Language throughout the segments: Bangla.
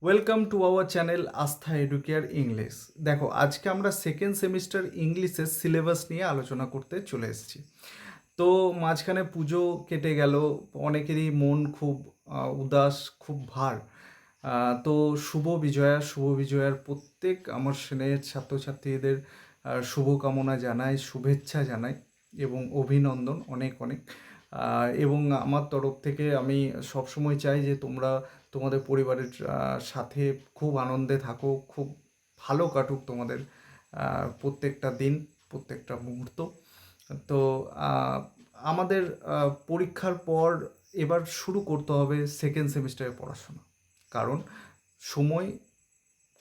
ওয়েলকাম টু আওয়ার চ্যানেল আস্থা এডুকেয়ার ইংলিশ। দেখো, আজকে আমরা সেকেন্ড সেমিস্টার ইংলিশের সিলেবাস নিয়ে আলোচনা করতে চলে এসেছি। তো মাঝখানে পুজো কেটে গেল, অনেকেরই মন খুব উদাস, খুব ভার। তো শুভ বিজয়ার প্রত্যেক আমার স্নেহের ছাত্রছাত্রীদের শুভকামনা জানাই, শুভেচ্ছা জানাই এবং অভিনন্দন অনেক অনেক। এবং আমার তরফ থেকে আমি সবসময় চাই যে তোমরা তোমাদের পরিবারের সাথে খুব আনন্দে থাকো, খুব ভালো কাটুক তোমাদের প্রত্যেকটা দিন, প্রত্যেকটা মুহূর্ত। তো আহ, আমাদের পরীক্ষার পর এবার শুরু করতে হবে সেকেন্ড সেমিস্টারের পড়াশোনা। কারণ সময়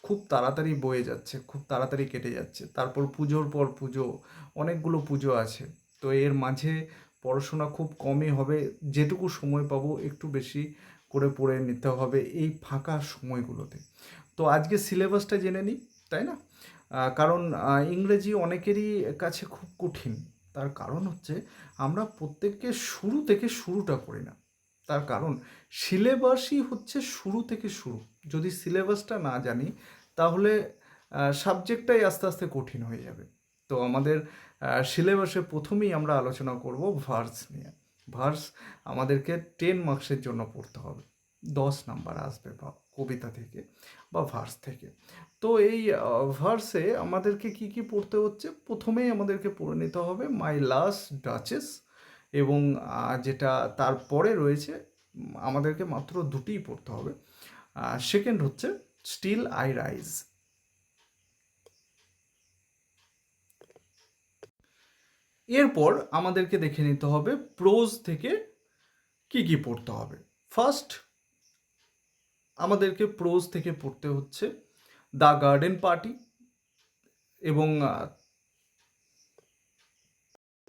খুব তাড়াতাড়ি বয়ে যাচ্ছে, খুব তাড়াতাড়ি কেটে যাচ্ছে। তারপর পুজোর পর পুজো, অনেকগুলো পুজো আছে। তো এর মাঝে পড়াশোনা খুব কমই হবে। যেটুকু সময় পাবো একটু বেশি করে পড়ে নিতে হবে এই ফাঁকা সময়গুলোতে। তো আজকে সিলেবাসটা জেনে নিই, তাই না? কারণ ইংরেজি অনেকেরই কাছে খুব কঠিন। তার কারণ হচ্ছে আমরা প্রত্যেককে শুরু থেকে শুরুটা করি না। তার কারণ সিলেবাসই হচ্ছে শুরু থেকে শুরু। যদি সিলেবাসটা না জানি তাহলে সাবজেক্টটাই আস্তে আস্তে কঠিন হয়ে যাবে। তো আমাদের সিলেবাসে প্রথমেই আমরা আলোচনা করব ভার্স নিয়ে। ভার্স আমাদেরকে 10 মার্কসের জন্য পড়তে হবে। 10 নাম্বার আসবে বা কবিতা থেকে বা ভার্স থেকে। তো এই ভার্সে আমাদেরকে কি কি পড়তে হচ্ছে, প্রথমেই আমাদেরকে পড়ে নিতে হবে মাই লাস্ট ডাচেস। এবং যেটা তারপরে রয়েছে, আমাদেরকে মাত্র দুটিই পড়তে হবে। সেকেন্ড হচ্ছে স্টিল আই রাইজ। এরপর আমাদেরকে দেখে নিতে হবে প্রোজ থেকে কি কি পড়তে হবে। ফার্স্ট আমাদেরকে প্রোজ থেকে পড়তে হচ্ছে দ্য গার্ডেন পার্টি, এবং